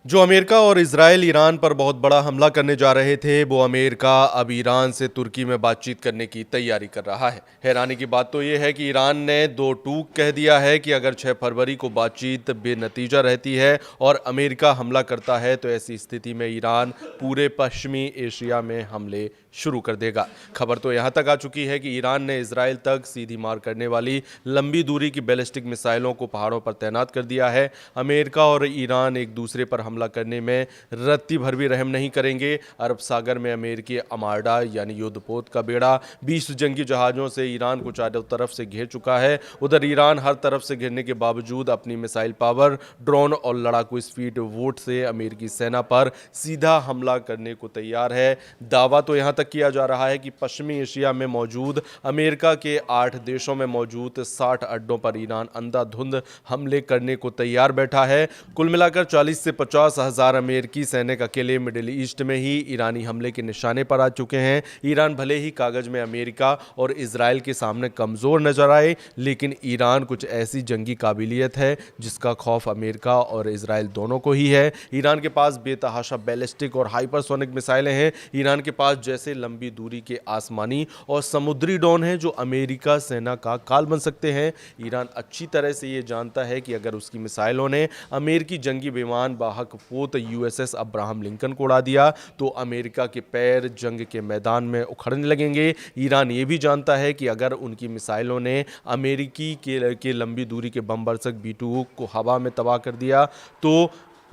जो अमेरिका और Israel Iran पर बहुत बड़ा हमला करने जा रहे थे, वो अमेरिका अब ईरान से तुर्की में बातचीत करने की तैयारी कर रहा है। हैरानी की बात तो ये है कि ईरान ने दो टूक कह दिया है कि अगर 6 फरवरी को बातचीत बेनतीजा रहती है और अमेरिका हमला करता है तो ऐसी स्थिति में ईरान पूरे पश्चिमी एशिया में हमले शुरू कर देगा। खबर तो यहाँ तक आ चुकी है कि ईरान ने इजराइल तक सीधी मार करने वाली लंबी दूरी की बैलिस्टिक मिसाइलों को पहाड़ों पर तैनात कर दिया है। अमेरिका और ईरान एक दूसरे पर हमला करने में रत्ती भर भी रहम नहीं करेंगे। अरब सागर में अमेरिकी आर्माडा यानी युद्धपोत का बेड़ा 20 जंगी जहाजों से ईरान को चारों तरफ से घेर चुका है। उधर ईरान हर तरफ से घिरने के बावजूद अपनी मिसाइल पावर, ड्रोन और लड़ाकू स्पीड वोट से अमेरिकी सेना पर सीधा हमला करने को तैयार है। दावा तो यहां तक किया जा रहा है कि पश्चिमी एशिया में मौजूद अमेरिका के 8 देशों में मौजूद 60 अड्डों पर ईरान अंधाधुंध हमले करने को तैयार बैठा है। कुल मिलाकर 40 से 50 हजार अमेरिकी सैनिक अकेले मिडिल ईस्ट में ही ईरानी हमले के निशाने पर आ चुके हैं। ईरान भले ही कागज में अमेरिका और इजराइल के सामने कमजोर नजर आए, लेकिन ईरान कुछ ऐसी जंगी काबिलियत है जिसका खौफ अमेरिका और इजराइल दोनों को ही है। ईरान के पास बेतहाशा बैलिस्टिक और हाइपरसोनिक मिसाइलें हैं। ईरान के पास जैसे लंबी दूरी के आसमानी और समुद्री ड्रोन हैं जो अमेरिका सेना का काल बन सकते हैं। ईरान अच्छी तरह से ये जानता है कि अगर उसकी मिसाइलों ने अमेरिकी जंगी विमान वाहक पोत यूएसएस अब्राहम लिंकन को उड़ा दिया तो अमेरिका के पैर जंग के मैदान में उखड़ने लगेंगे। ईरान ये भी जानता है कि अगर उनकी मिसाइलों ने अमेरिकी के लंबी दूरी के बम बरसक B-2 को हवा में तबाह कर दिया तो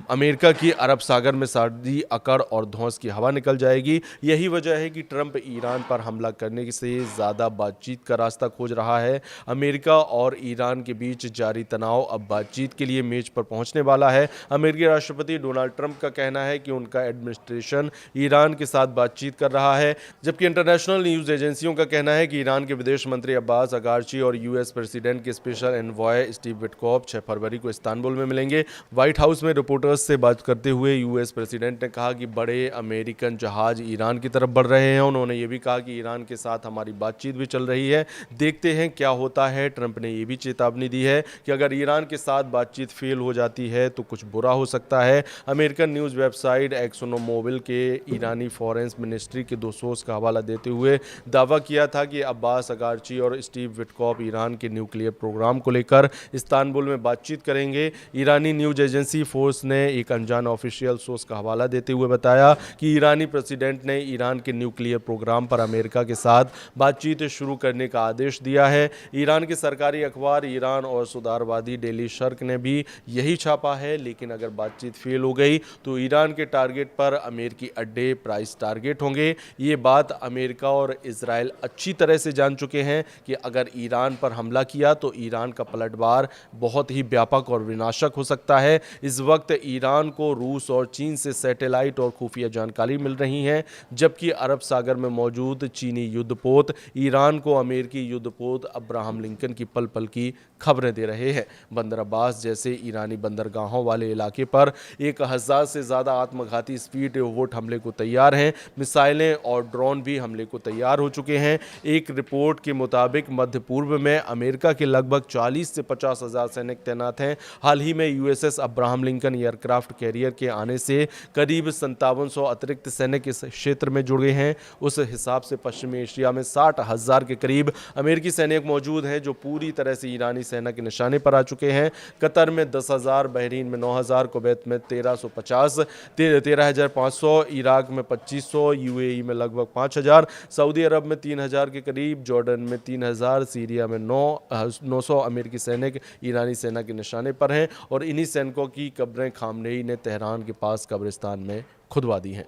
अमेरिका की अरब सागर में सर्दी, अकड़ और धौंस की हवा निकल जाएगी। यही वजह है कि ट्रंप ईरान पर हमला करने से ज़्यादा बातचीत का रास्ता खोज रहा है। अमेरिका और ईरान के बीच जारी तनाव अब बातचीत के लिए मेज पर पहुंचने वाला है। अमेरिकी राष्ट्रपति डोनाल्ड ट्रंप का कहना है कि उनका एडमिनिस्ट्रेशन ईरान के साथ बातचीत कर रहा है, जबकि इंटरनेशनल न्यूज़ एजेंसियों का कहना है कि ईरान के विदेश मंत्री अब्बास अगारची और यूएस प्रेसिडेंट के स्पेशल एनवॉय स्टीव विटकॉफ 6 फरवरी को इस्तांबुल में मिलेंगे। व्हाइट हाउस में रिपोर्टर्स से बात करते हुए यूएस प्रेसिडेंट ने कहा कि बड़े अमेरिकन जहाज ईरान की तरफ बढ़ रहे हैं। उन्होंने ये भी कहा कि ईरान के साथ हमारी बातचीत भी चल रही है, देखते हैं क्या होता है। ट्रंप ने ये भी चेतावनी दी है कि अगर ईरान के साथ बातचीत फेल हो जाती है तो कुछ बुरा हो सकता है। अमेरिकन न्यूज़ वेबसाइट एक्सोनोमोबिल के ईरानी फॉरेन मिनिस्ट्री के 2 सोर्स का हवाला देते हुए दावा किया था कि अब्बास अगारची और स्टीव विटकॉफ ईरान के न्यूक्लियर प्रोग्राम को लेकर इस्तांबुल में बातचीत करेंगे। ईरानी न्यूज़ एजेंसी फोर्स ने एक अनजान ऑफिशियल सोर्स का हवाला देते हुए बताया कि ईरानी प्रेसिडेंट ने ईरान के न्यूक्लियर प्रोग्राम पर अमेरिका के साथ बातचीत शुरू करने का आदेश दिया है। ईरान के सरकारी अखबार ईरान और सुधारवादी डेली शर्क ने भी यही छापा है, लेकिन अगर बातचीत फेल हो गई तो ईरान के टारगेट पर अमेरिकी अड्डे प्राइस टारगेट होंगे। ये बात अमेरिका और इजराइल अच्छी तरह से जान चुके हैं कि अगर ईरान पर हमला किया तो ईरान का पलटवार बहुत ही व्यापक और विनाशक हो सकता है। इस वक्त ईरान को रूस और चीन से सैटेलाइट और खुफिया जानकारी मिल रही है, जबकि अरब सागर में मौजूद चीनी युद्धपोत ईरान को अमेरिकी युद्धपोत अब्राहम लिंकन की पल पल की खबरें दे रहे हैं। बंदर अब्बास जैसे ईरानी बंदरगाहों वाले इलाके पर 1000 से ज़्यादा आत्मघाती स्पीड वोट हमले को तैयार हैं। मिसाइलें और ड्रोन भी हमले को तैयार हो चुके हैं। एक रिपोर्ट के मुताबिक मध्य पूर्व में अमेरिका के लगभग 40 से 50 हजार सैनिक तैनात हैं। हाल ही में USS Abraham Lincoln aircraft carrier के आने से करीब 5700 अतिरिक्त सैनिक इस क्षेत्र में जुड़ गए हैं। उस हिसाब से पश्चिमी एशिया में 60,000 के करीब अमेरिकी सैनिक मौजूद हैं जो पूरी तरह से ईरानी सेना के निशाने पर आ चुके हैं। कतर में 10,000, बहरीन में 9,000, कुवैत में 1350, 13,500, इराक में 2500, यूएई में लगभग 5,000, सऊदी अरब में 3,000 के करीब, जॉर्डन में 3,000, सीरिया में 900 अमेरिकी सैनिक ईरानी सेना के निशाने पर हैं और इन्हीं सैनिकों की कब्रें खामनेई ने तेहरान के पास कब्रिस्तान में खुदवा दी हैं।